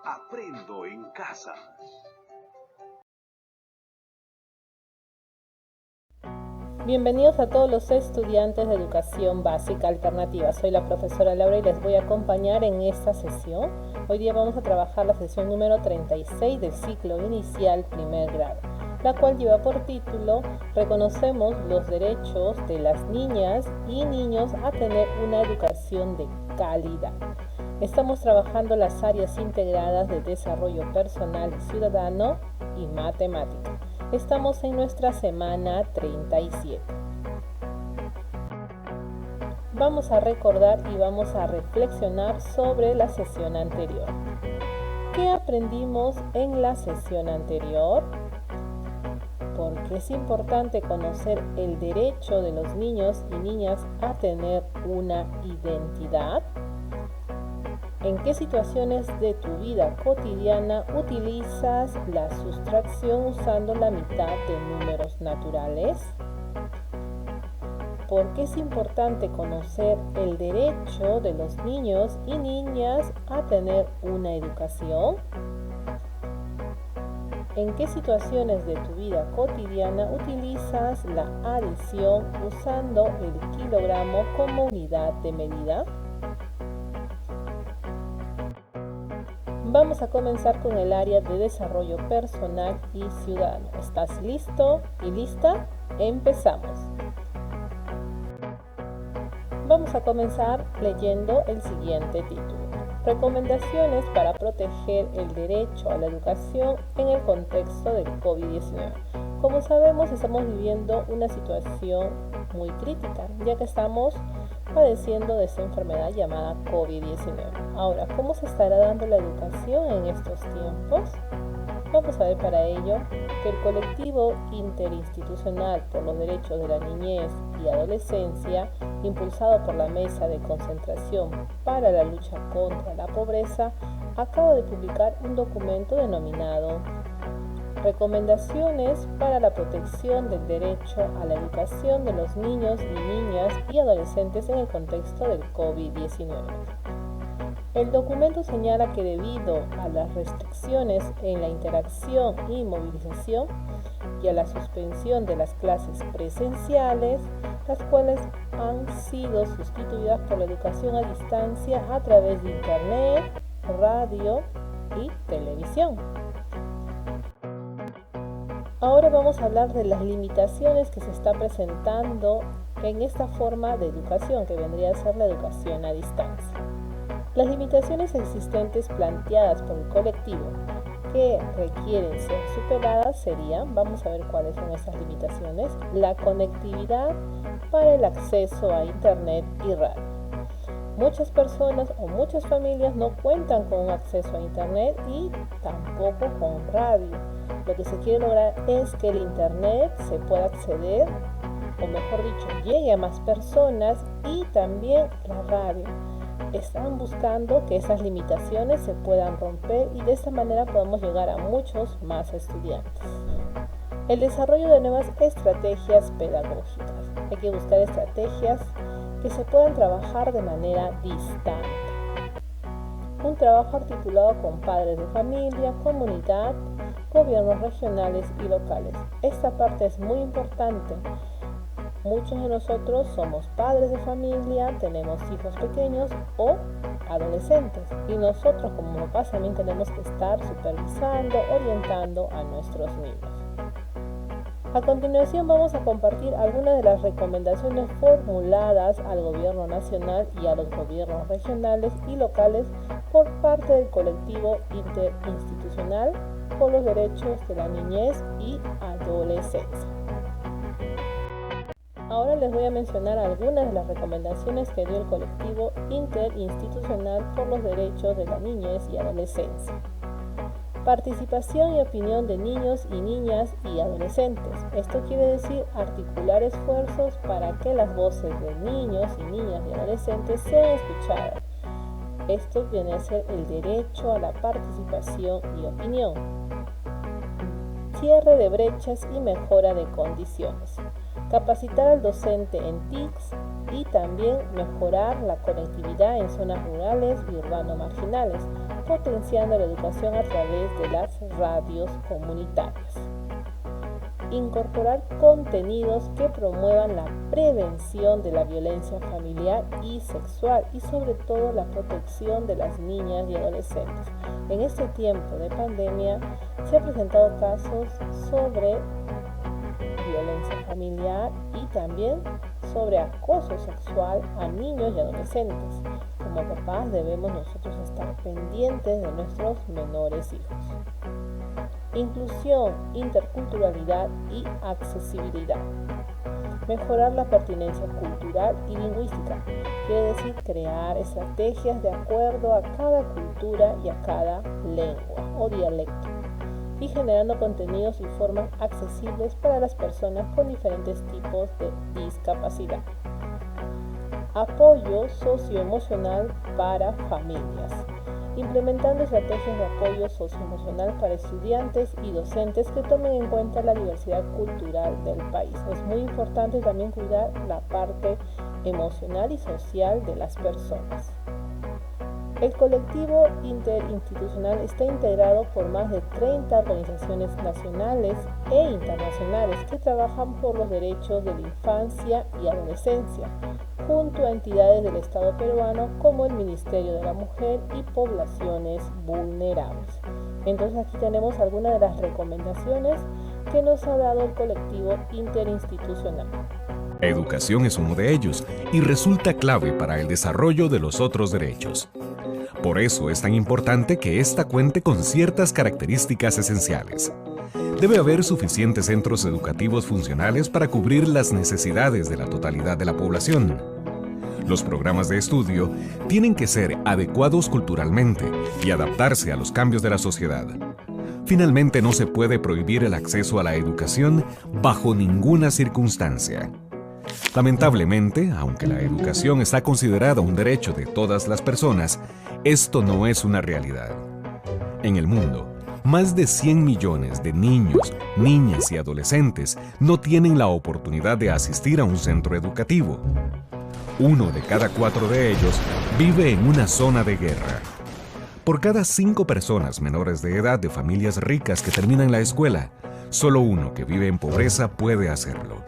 Aprendo en casa. Bienvenidos a todos los estudiantes de Educación Básica Alternativa. Soy la profesora Laura y les voy a acompañar en esta sesión. Hoy día vamos a trabajar la sesión número 36 del ciclo inicial primer grado, la cual lleva por título Reconocemos los derechos de las niñas y niños a tener una educación de calidad. Estamos trabajando las áreas integradas de desarrollo personal y ciudadano y matemática. Estamos en nuestra semana 37. Vamos a recordar y vamos a reflexionar sobre la sesión anterior. ¿Qué aprendimos en la sesión anterior? ¿Por qué es importante conocer el derecho de los niños y niñas a tener una identidad? ¿En qué situaciones de tu vida cotidiana utilizas la sustracción usando la mitad de números naturales? ¿Por qué es importante conocer el derecho de los niños y niñas a tener una educación? ¿En qué situaciones de tu vida cotidiana utilizas la adición usando el kilogramo como unidad de medida? Vamos a comenzar con el área de desarrollo personal y ciudadano. ¿Estás listo y lista? Empezamos. Vamos a comenzar leyendo el siguiente título. Recomendaciones para proteger el derecho a la educación en el contexto del COVID-19. Como sabemos, estamos viviendo una situación muy crítica, ya que estamos padeciendo de esta enfermedad llamada COVID-19. Ahora, ¿cómo se estará dando la educación en estos tiempos? Vamos a ver para ello que el colectivo interinstitucional por los derechos de la niñez y adolescencia, impulsado por la Mesa de Concentración para la Lucha contra la Pobreza, acaba de publicar un documento denominado Recomendaciones para la protección del derecho a la educación de los niños y niñas y adolescentes en el contexto del COVID-19. El documento señala que debido a las restricciones en la interacción y movilización y a la suspensión de las clases presenciales, las cuales han sido sustituidas por la educación a distancia a través de Internet, radio y televisión. Ahora vamos a hablar de las limitaciones que se está presentando en esta forma de educación, que vendría a ser la educación a distancia. Las limitaciones existentes planteadas por el colectivo que requieren ser superadas serían, vamos a ver cuáles son esas limitaciones, la conectividad para el acceso a Internet y radio. Muchas personas o muchas familias no cuentan con un acceso a Internet y tampoco con radio. Lo que se quiere lograr es que el Internet se pueda acceder, o mejor dicho, llegue a más personas, y también la radio. Están buscando que esas limitaciones se puedan romper y de esta manera podamos llegar a muchos más estudiantes. El desarrollo de nuevas estrategias pedagógicas. Hay que buscar estrategias que se puedan trabajar de manera distante. Un trabajo articulado con padres de familia, comunidad, gobiernos regionales y locales. Esta parte es muy importante. Muchos de nosotros somos padres de familia, tenemos hijos pequeños o adolescentes, y nosotros como papás también tenemos que estar supervisando, orientando a nuestros niños. A continuación vamos a compartir algunas de las recomendaciones formuladas al gobierno nacional y a los gobiernos regionales y locales por parte del colectivo interinstitucional por los derechos de la niñez y adolescencia. Ahora les voy a mencionar algunas de las recomendaciones que dio el colectivo interinstitucional por los derechos de la niñez y adolescencia. Participación y opinión de niños y niñas y adolescentes. Esto quiere decir articular esfuerzos para que las voces de niños y niñas y adolescentes sean escuchadas. Esto viene a ser el derecho a la participación y opinión. Cierre de brechas y mejora de condiciones. Capacitar al docente en TICs y también mejorar la conectividad en zonas rurales y urbano marginales. potenciando la educación a través de las radios comunitarias. Incorporar contenidos que promuevan la prevención de la violencia familiar y sexual y sobre todo la protección de las niñas y adolescentes. En este tiempo de pandemia se han presentado casos sobre violencia familiar y también sobre acoso sexual a niños y adolescentes. Como papás debemos nosotros estar pendientes de nuestros menores hijos. Inclusión, interculturalidad y accesibilidad. Mejorar la pertinencia cultural y lingüística. Quiere decir crear estrategias de acuerdo a cada cultura y a cada lengua o dialecto. Y generando contenidos y formas accesibles para las personas con diferentes tipos de discapacidad. Apoyo socioemocional para familias. Implementando estrategias de apoyo socioemocional para estudiantes y docentes que tomen en cuenta la diversidad cultural del país. Es muy importante también cuidar la parte emocional y social de las personas. El colectivo interinstitucional está integrado por más de 30 organizaciones nacionales e internacionales que trabajan por los derechos de la infancia y adolescencia, junto a entidades del Estado peruano como el Ministerio de la Mujer y Poblaciones Vulnerables. Entonces aquí tenemos algunas de las recomendaciones que nos ha dado el colectivo interinstitucional. La educación es uno de ellos y resulta clave para el desarrollo de los otros derechos. Por eso es tan importante que ésta cuente con ciertas características esenciales. Debe haber suficientes centros educativos funcionales para cubrir las necesidades de la totalidad de la población. Los programas de estudio tienen que ser adecuados culturalmente y adaptarse a los cambios de la sociedad. Finalmente, no se puede prohibir el acceso a la educación bajo ninguna circunstancia. Lamentablemente, aunque la educación está considerada un derecho de todas las personas, esto no es una realidad. En el mundo, más de 100 millones de niños, niñas y adolescentes no tienen la oportunidad de asistir a un centro educativo. 1 de cada 4 de ellos vive en una zona de guerra. Por cada 5 personas menores de edad de familias ricas que terminan la escuela, solo 1 que vive en pobreza puede hacerlo.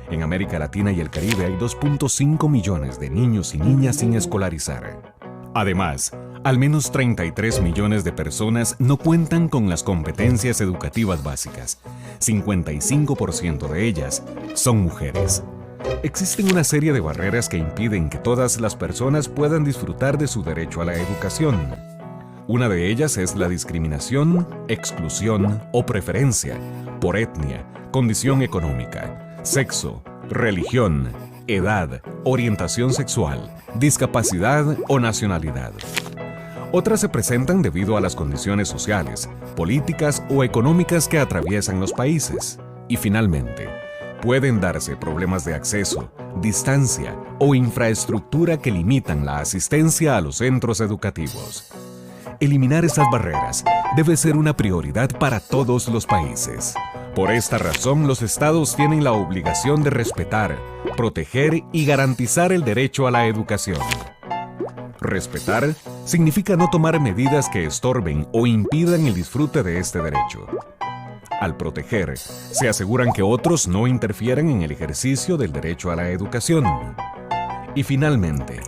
En América Latina y el Caribe hay 2.5 millones de niños y niñas sin escolarizar. Además, al menos 33 millones de personas no cuentan con las competencias educativas básicas. 55% de ellas son mujeres. Existen una serie de barreras que impiden que todas las personas puedan disfrutar de su derecho a la educación. Una de ellas es la discriminación, exclusión o preferencia por etnia, condición económica, sexo, religión, edad, orientación sexual, discapacidad o nacionalidad. Otras se presentan debido a las condiciones sociales, políticas o económicas que atraviesan los países. Y finalmente, pueden darse problemas de acceso, distancia o infraestructura que limitan la asistencia a los centros educativos. Eliminar estas barreras debe ser una prioridad para todos los países. Por esta razón, los estados tienen la obligación de respetar, proteger y garantizar el derecho a la educación. Respetar significa no tomar medidas que estorben o impidan el disfrute de este derecho. Al proteger, se aseguran que otros no interfieran en el ejercicio del derecho a la educación. Y finalmente,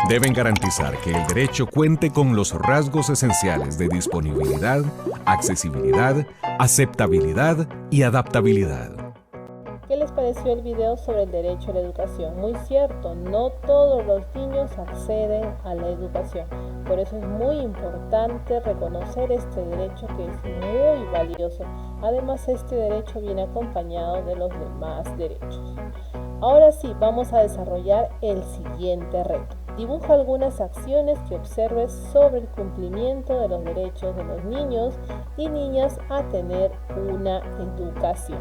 deben garantizar que el derecho cuente con los rasgos esenciales de disponibilidad, accesibilidad, aceptabilidad y adaptabilidad. ¿Qué les pareció el video sobre el derecho a la educación? Muy cierto, no todos los niños acceden a la educación. Por eso es muy importante reconocer este derecho que es muy valioso. Además, este derecho viene acompañado de los demás derechos. Ahora sí, vamos a desarrollar el siguiente reto. Dibuja algunas acciones que observes sobre el cumplimiento de los derechos de los niños y niñas a tener una educación.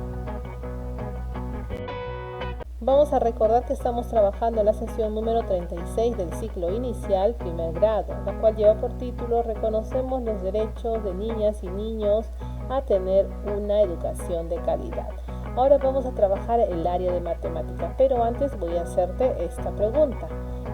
Vamos a recordar que estamos trabajando en la sesión número 36 del ciclo inicial primer grado, la cual lleva por título Reconocemos los derechos de niñas y niños a tener una educación de calidad. Ahora vamos a trabajar el área de matemáticas, pero antes voy a hacerte esta pregunta.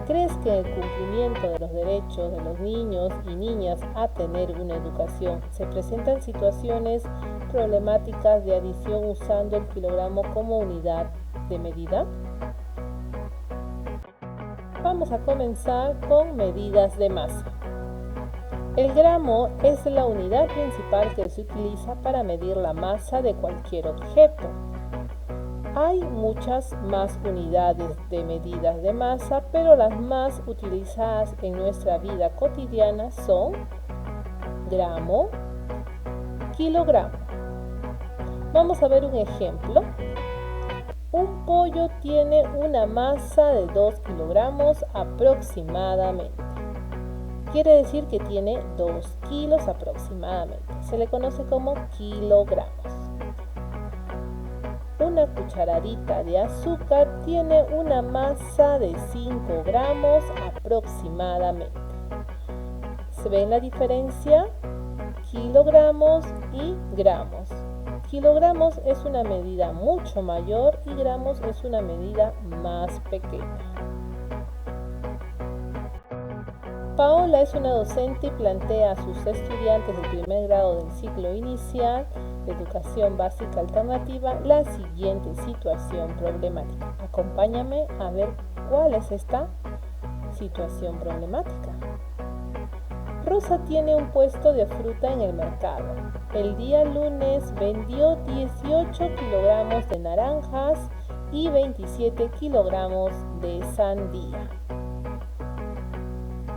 ¿Crees que en el cumplimiento de los derechos de los niños y niñas a tener una educación se presentan situaciones problemáticas de adición usando el kilogramo como unidad de medida? Vamos a comenzar con medidas de masa. El gramo es la unidad principal que se utiliza para medir la masa de cualquier objeto. Hay muchas más unidades de medidas de masa, pero las más utilizadas en nuestra vida cotidiana son gramo, kilogramo. Vamos a ver un ejemplo. Un pollo tiene una masa de 2 kilogramos aproximadamente. Quiere decir que tiene 2 kilos aproximadamente. Se le conoce como kilogramos. Una cucharadita de azúcar tiene una masa de 5 gramos aproximadamente. ¿Se ven la diferencia? Kilogramos y gramos. Kilogramos es una medida mucho mayor y gramos es una medida más pequeña. Paola es una docente y plantea a sus estudiantes del primer grado del ciclo inicial de educación básica alternativa la siguiente situación problemática. Acompáñame a ver cuál es esta situación problemática. Rosa tiene un puesto de fruta en el mercado. El día lunes vendió 18 kilogramos de naranjas y 27 kilogramos de sandía.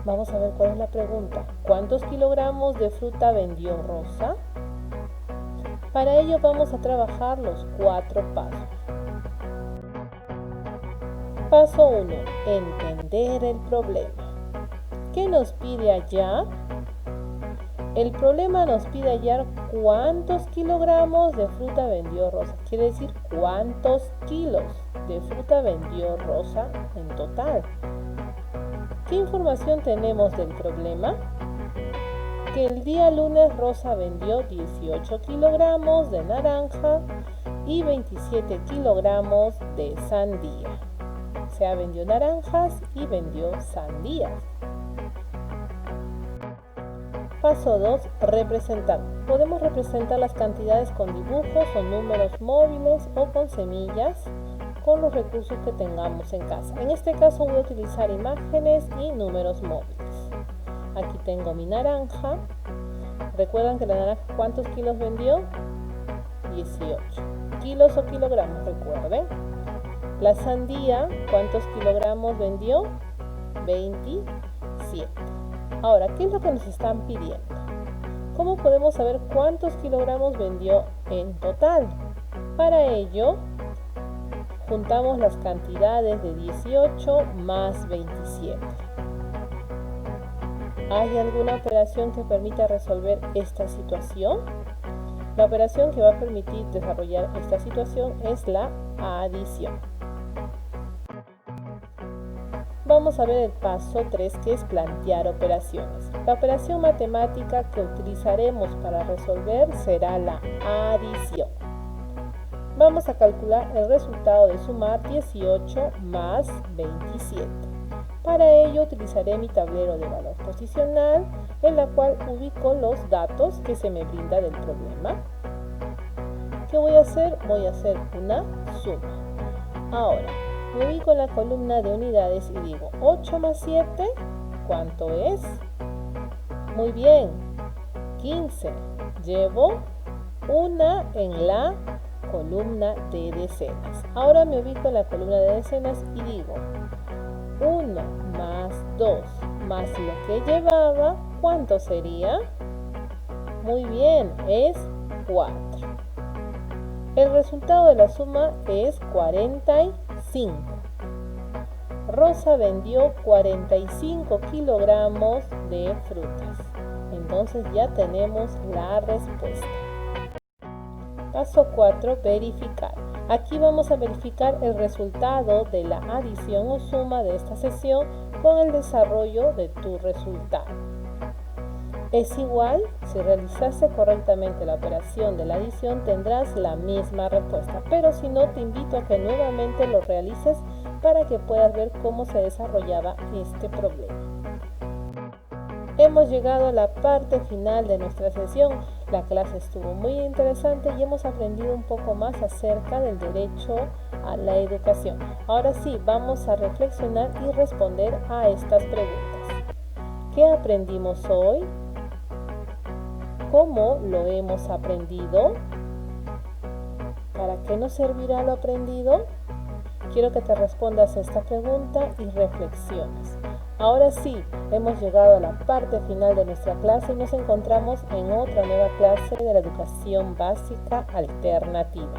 Vamos a ver cuál es la pregunta. ¿Cuántos kilogramos de fruta vendió Rosa? Para ello vamos a trabajar los 4 pasos. Paso 1. Entender el problema. ¿Qué nos pide hallar? El problema nos pide hallar cuántos kilogramos de fruta vendió Rosa. Quiere decir cuántos kilos de fruta vendió Rosa en total. ¿Qué información tenemos del problema? Que el día lunes Rosa vendió 18 kilogramos de naranja y 27 kilogramos de sandía. O sea, vendió naranjas y vendió sandías. Paso 2. Representar. Podemos representar las cantidades con dibujos o números móviles o con semillas con los recursos que tengamos en casa. En este caso voy a utilizar imágenes y números móviles. Aquí tengo mi naranja. ¿Recuerdan que la naranja cuántos kilos vendió? 18. ¿Kilos o kilogramos? Recuerden. La sandía, ¿cuántos kilogramos vendió? 27. Ahora, ¿qué es lo que nos están pidiendo? ¿Cómo podemos saber cuántos kilogramos vendió en total? Para ello, juntamos las cantidades de 18 más 27. ¿Hay alguna operación que permita resolver esta situación? La operación que va a permitir desarrollar esta situación es la adición. Vamos a ver el paso 3, que es plantear operaciones. La operación matemática que utilizaremos para resolver será la adición. Vamos a calcular el resultado de sumar 18 más 27. Para ello utilizaré mi tablero de valor posicional, en la cual ubico los datos que se me brinda del problema. ¿Qué voy a hacer? Voy a hacer una suma. Ahora, me ubico en la columna de unidades y digo 8 más 7, ¿cuánto es? Muy bien, 15. Llevo una en la columna de decenas. Ahora me ubico en la columna de decenas y digo 1 más 2 más lo que llevaba, ¿cuánto sería? Muy bien, es 4. El resultado de la suma es 45. Rosa vendió 45 kilogramos de frutas. Entonces ya tenemos la respuesta. Paso 4, verificar. Aquí vamos a verificar el resultado de la adición o suma de esta sesión con el desarrollo de tu resultado. Es igual, si realizaste correctamente la operación de la adición tendrás la misma respuesta, pero si no, te invito a que nuevamente lo realices para que puedas ver cómo se desarrollaba este problema. Hemos llegado a la parte final de nuestra sesión. La clase estuvo muy interesante y hemos aprendido un poco más acerca del derecho a la educación. Ahora sí, vamos a reflexionar y responder a estas preguntas. ¿Qué aprendimos hoy? ¿Cómo lo hemos aprendido? ¿Para qué nos servirá lo aprendido? Quiero que te respondas a esta pregunta y reflexiones. Ahora sí, hemos llegado a la parte final de nuestra clase y nos encontramos en otra nueva clase de la educación básica alternativa.